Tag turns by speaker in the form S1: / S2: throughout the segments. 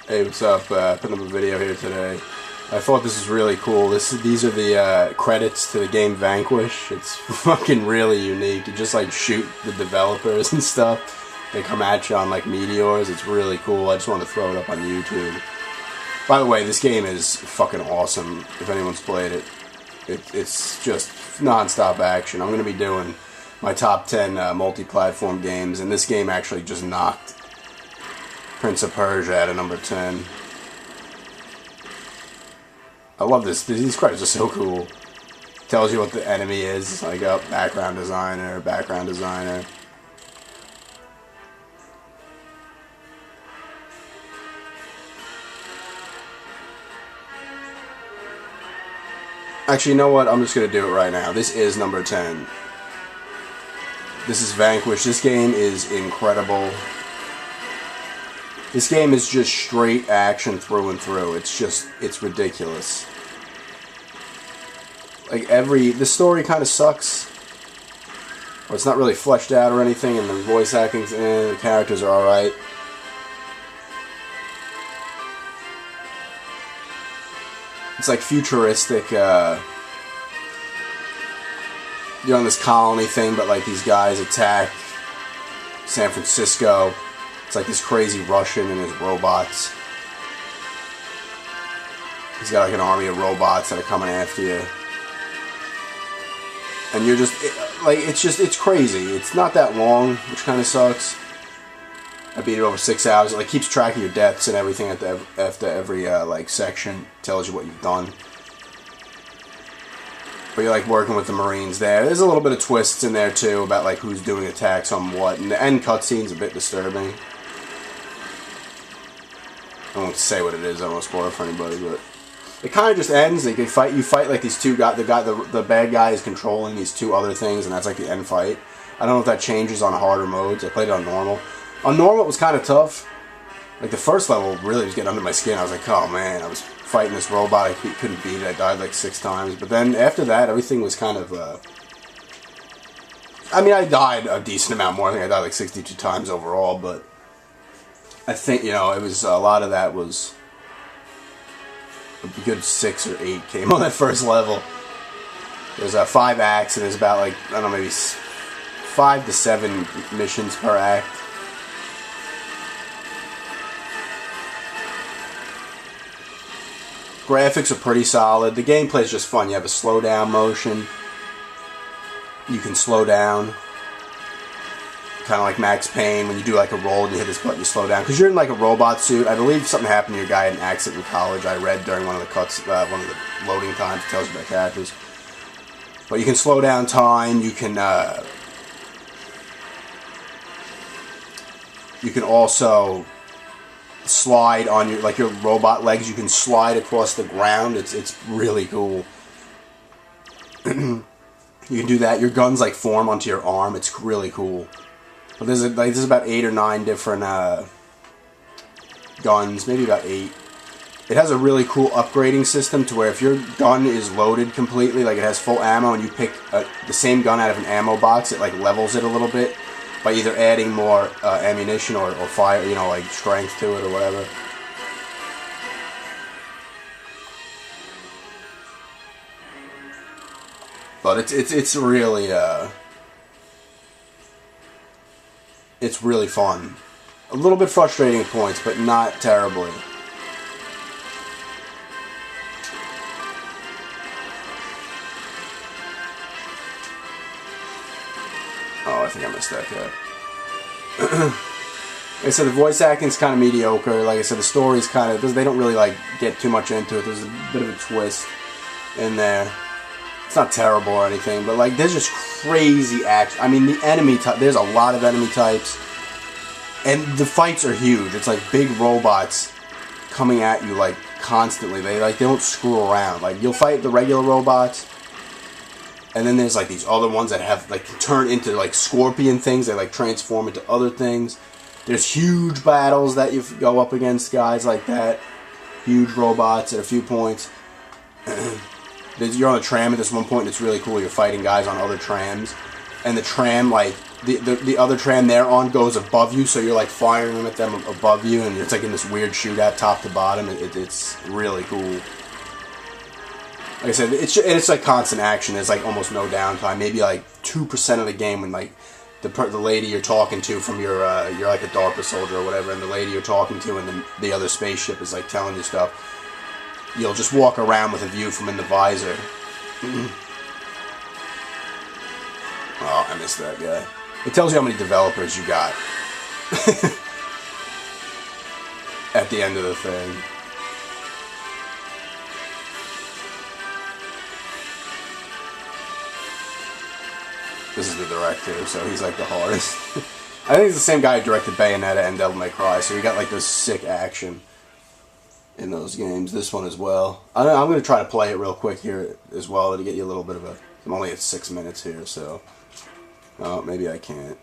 S1: Hey, what's up? Putting up a video here today. I thought this was really cool. These are the credits to the game Vanquish. It's fucking really unique. You just like shoot the developers and stuff. They come at you on like meteors. It's really cool. I just wanted to throw it up on YouTube. By the way, this game is fucking awesome. If anyone's played it, it's just non-stop action. I'm going to be doing my top 10 multi-platform games, and this game actually just knocked Prince of Persia at a number 10. I love this. These credits are so cool. Tells you what the enemy is. Like, background designer, background designer. Actually, you know what? I'm just going to do it right now. This is number 10. This is Vanquish. This game is incredible. This game is just straight action through and through. It's ridiculous. Like the story kind of sucks. Or it's not really fleshed out or anything, and the voice acting's the characters are alright. It's like futuristic, you're on this colony thing, but like these guys attack San Francisco. It's like this crazy Russian and his robots. He's got like an army of robots that are coming after you. And you're just, it's crazy. It's not that long, which kind of sucks. I beat it over 6 hours. It like keeps track of your deaths and everything after every like section. Tells you what you've done. But you're like working with the Marines there. There's a little bit of twists in there too about like who's doing attacks on what. And the end cutscene's a bit disturbing. I won't say what it is. I don't want to spoil it for anybody, but it kind of just ends. Like you fight like these two guys. The bad guy is controlling these two other things, and that's like the end fight. I don't know if that changes on harder modes. I played it on normal. On normal, it was kind of tough. Like the first level really was getting under my skin. I was like, oh man, I was fighting this robot. I couldn't beat it. I died like 6 times. But then after that, everything was kind of. I mean, I died a decent amount more. I think I died like 62 times overall, but. I think, it was a lot of that was a good 6 or 8 came on that first level. There's 5 acts, and there's about like, I don't know, maybe 5 to 7 missions per act. Graphics are pretty solid. The gameplay is just fun. You have a slow down motion. You can slow down. Kind of like Max Payne, when you do like a roll and you hit this button, you slow down. Because you're in like a robot suit. I believe something happened to your guy in an accident in college. I read during one of the one of the loading times. It tells you about characters. But you can slow down time. You can also slide on your robot legs. You can slide across the ground. It's really cool. You can do that. Your guns like form onto your arm. It's really cool. But there's about 8 or 9 different guns, maybe about 8. It has a really cool upgrading system to where if your gun is loaded completely, like it has full ammo, and you pick the same gun out of an ammo box, it like levels it a little bit by either adding more ammunition or fire, like strength to it or whatever. But it's really it's really fun. A little bit frustrating at points, but not terribly. Oh, I think I missed that guy. Like I said, the voice acting's kind of mediocre. Like I said, the story's kind of, they don't really like get too much into it. There's a bit of a twist in there. It's not terrible or anything, but like there's just crazy action. I mean, the enemy type, there's a lot of enemy types, and the fights are huge. It's like big robots coming at you like constantly. They don't screw around. Like you'll fight the regular robots, and then there's like these other ones that have like turn into like scorpion things. They like transform into other things. There's huge battles that you go up against guys like that. Huge robots at a few points. You're on a tram at this one point, and it's really cool. You're fighting guys on other trams. and the tram, like, the other tram they're on goes above you, so you're, like, firing them at them above you, and it's, like, in this weird shootout top to bottom. It's really cool. Like I said, it's like constant action. There's, like, almost no downtime. Maybe, like, 2% of the game when, like, the lady you're talking to from you're like a DARPA soldier or whatever, and the lady you're talking to and the other spaceship is, like, telling you stuff. You'll just walk around with a view from in the visor. Oh, I missed that guy. It tells you how many developers you got at the end of the thing. This is the director, so he's like the hardest. I think it's the same guy who directed Bayonetta and Devil May Cry, so you got like this sick action in those games. This one as well. I'm going to try to play it real quick here as well to get you a little bit of a... I'm only at 6 minutes here, so... Oh, maybe I can't.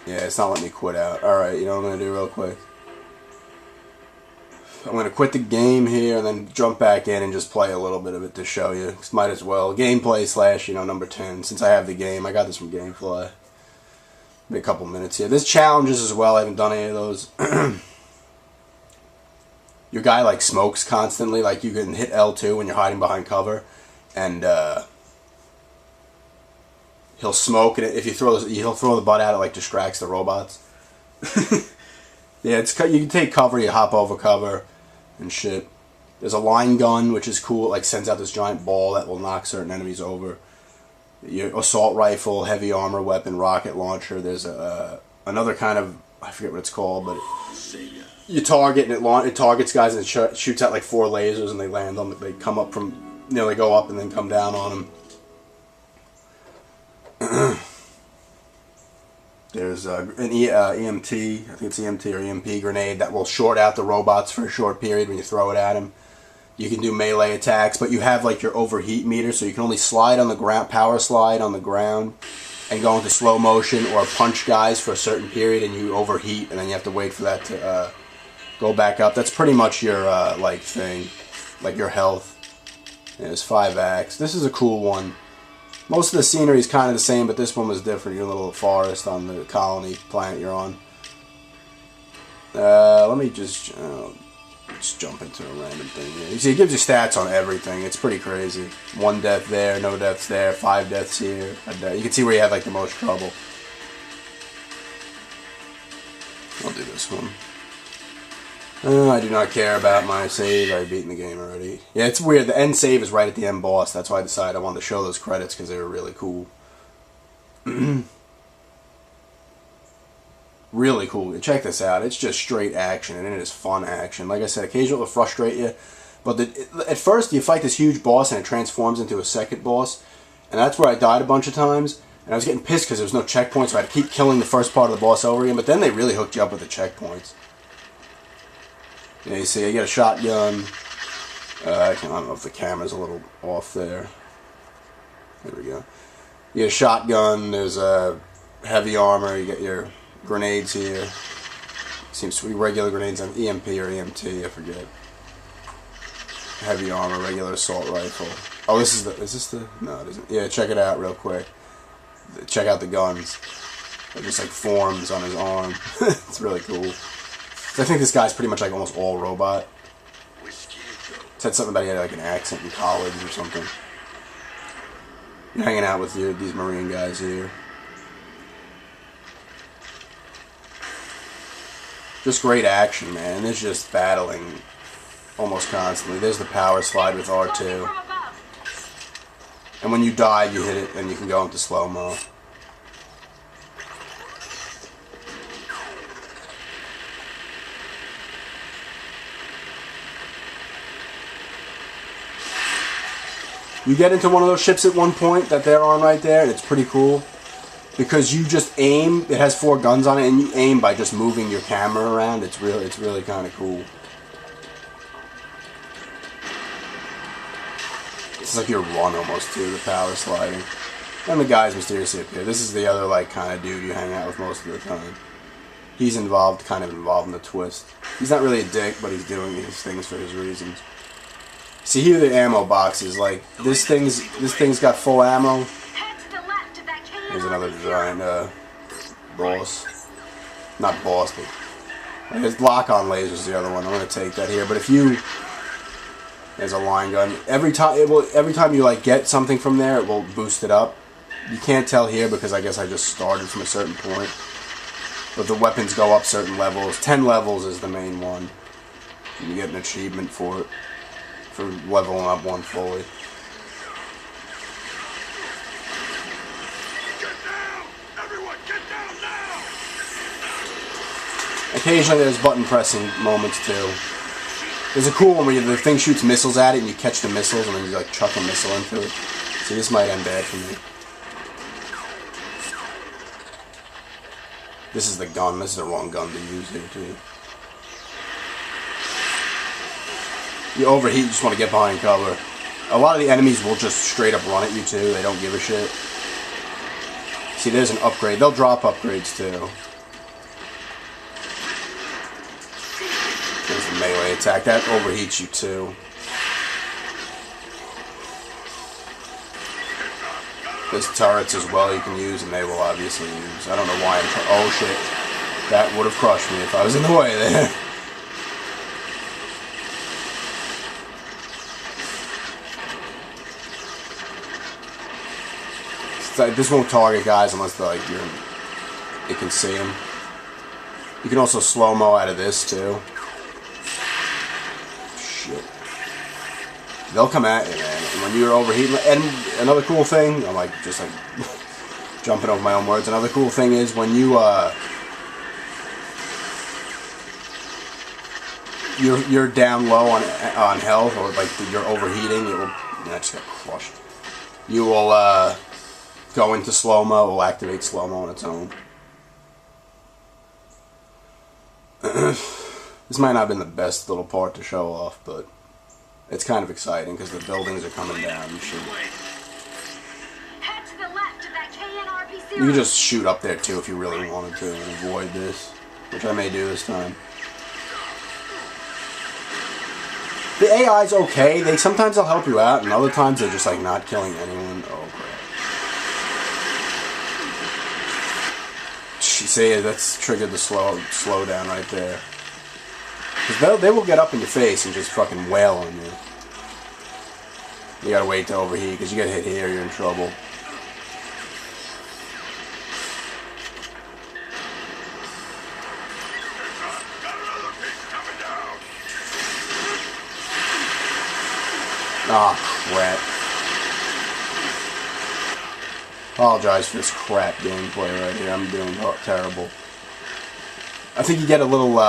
S1: Yeah, it's not letting me quit out. Alright, you know what I'm going to do real quick? I'm going to quit the game here and then jump back in and just play a little bit of it to show you. Might as well. Gameplay / number 10. Since I have the game, I got this from Gamefly. Maybe a couple minutes here. There's challenges as well. I haven't done any of those. Your guy, like, smokes constantly. Like, you can hit L2 when you're hiding behind cover. And, he'll smoke, and if you he'll throw the butt out, it like distracts the robots. Yeah, you can take cover, you hop over cover, and shit. There's a line gun, which is cool. It like sends out this giant ball that will knock certain enemies over. Your assault rifle, heavy armor weapon, rocket launcher. There's another kind of, I forget what it's called, but you target and it targets guys and it shoots out like 4 lasers and they land on them. They come up from, they go up and then come down on them. There's an EMT, I think it's EMT or EMP grenade that will short out the robots for a short period when you throw it at them. You can do melee attacks, but you have like your overheat meter, so you can only slide on the ground, power slide on the ground, and go into slow motion or punch guys for a certain period, and you overheat, and then you have to wait for that to go back up. That's pretty much your like thing, like your health. There's 5 acts. This is a cool one. Most of the scenery is kind of the same, but this one was different. You're in a little forest on the colony planet you're on. Let me just jump into a random thing here. You see, it gives you stats on everything. It's pretty crazy. 1 death there, no deaths there, 5 deaths here. You can see where you have like the most trouble. I'll do this one. I do not care about my save. I've beaten the game already. Yeah, it's weird. The end save is right at the end boss. That's why I decided I wanted to show those credits because they were really cool. Really cool. Check this out. It's just straight action, and it is fun action. Like I said, occasionally it'll frustrate you. But at first, you fight this huge boss, and it transforms into a second boss. And that's where I died a bunch of times. And I was getting pissed because there was no checkpoints, so I had to keep killing the first part of the boss over again. But then they really hooked you up with the checkpoints. Yeah, you see, I get a shotgun. I don't know if the camera's a little off there. There we go. You get a shotgun, there's a heavy armor, you get your grenades here. Seems to be regular grenades on EMP or EMT, I forget. Heavy armor, regular assault rifle. Oh, is this the, no it isn't. Yeah, check it out real quick. Check out the guns. They're just like forms on his arm. It's really cool. I think this guy's pretty much like almost all robot. Said something about he had like an accent in college or something. You're hanging out with these Marine guys here. Just great action, man. And it's just battling almost constantly. There's the power slide with R2. And when you die, you hit it and you can go into slow-mo. You get into one of those ships at one point that they're on right there, and it's pretty cool. Because you just aim, it has 4 guns on it, and you aim by just moving your camera around. It's really kind of cool. It's like your run almost too, the power sliding. And the guys mysteriously appear. This is the other like kind of dude you hang out with most of the time. He's kind of involved in the twist. He's not really a dick, but he's doing his things for his reasons. See here, the ammo boxes. Like this thing's got full ammo. There's another giant boss. Not boss, but his lock-on laser's the other one. I'm gonna take that here. But if you, there's a line gun. Every time you like get something from there, it will boost it up. You can't tell here because I guess I just started from a certain point. But the weapons go up certain levels. 10 levels is the main one. And you get an achievement for it. For leveling up one fully.
S2: Get down! Everyone, get down now!
S1: Occasionally there's button pressing moments too. There's a cool one where the thing shoots missiles at it and you catch the missiles and then you like chuck a missile into it. See, this might end bad for me. This is the gun. This is the wrong gun to use here too. You overheat, you just want to get behind cover. A lot of the enemies will just straight up run at you too. They don't give a shit. See, there's an upgrade. They'll drop upgrades too. There's the melee attack. That overheats you too. There's turrets as well you can use, and they will obviously use. I don't know why I'm oh shit. That would have crushed me if I was in the way there. Like, this won't target guys unless they're like you can see them. You can also slow-mo out of this too. Shit. They'll come at you, man. And when you're overheating, and another cool thing, I'm like just like jumping over my own words. Another cool thing is when you're down low on health or like you're overheating, it will. I just got crushed. You will go into slow-mo, will activate slow-mo on its own. This might not have been the best little part to show off, but it's kind of exciting because the buildings are coming down and shit.
S3: Head to the left of that KNRB0.
S1: You can just shoot up there too if you really wanted to and avoid this, which I may do this time. The AI's okay. Sometimes they'll help you out, and other times they're just like not killing anyone. Oh crap. See, that's triggered the slow down right there. Because they will get up in your face and just fucking wail on you. You gotta wait to overheat, because you get hit here, you're in trouble. Ah, crap. Apologize for this crap gameplay right here. I'm doing terrible. I think you get a little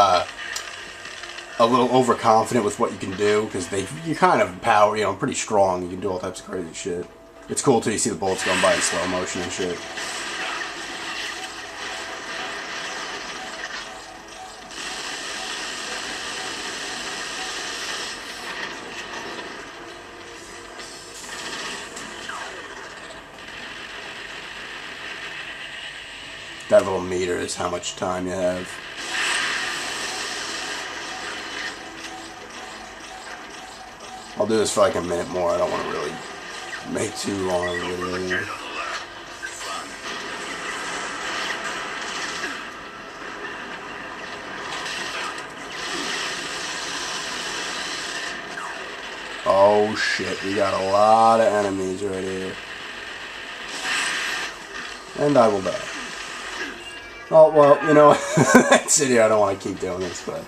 S1: overconfident with what you can do because you're kind of pretty strong. You can do all types of crazy shit. It's cool till you see the bullets going by in slow motion and shit. That little meter is how much time you have. I'll do this for like a minute more. I don't want to really make too long of a video. Oh shit, we got a lot of enemies right here. And I will die. Oh, well, you know, that's it here. I don't want to keep doing this, but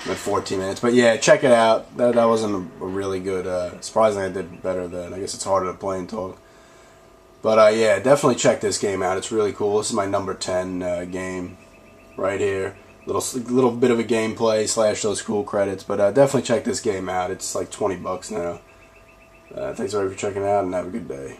S1: I'm at 14 minutes. But yeah, check it out. That wasn't a really good, surprisingly I did better than, I guess it's harder to play and talk. But yeah, definitely check this game out. It's really cool. This is my number 10 game right here. Little bit of a gameplay / those cool credits. But definitely check this game out. It's like $20 now. Thanks everybody for checking it out and have a good day.